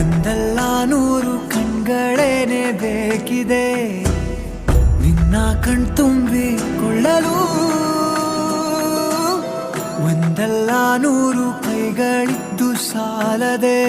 ಒಂದಲ್ಲ ನೂರು ಕಣ್ಗಳೇನೆ ಬೇಕಿದೆ ನಿನ್ನ ಕಣ್ತುಂಬಿಕೊಳ್ಳಲು. ಒಂದಲ್ಲ ನೂರು ಕೈಗಳಿದ್ದು ಸಾಲದೆ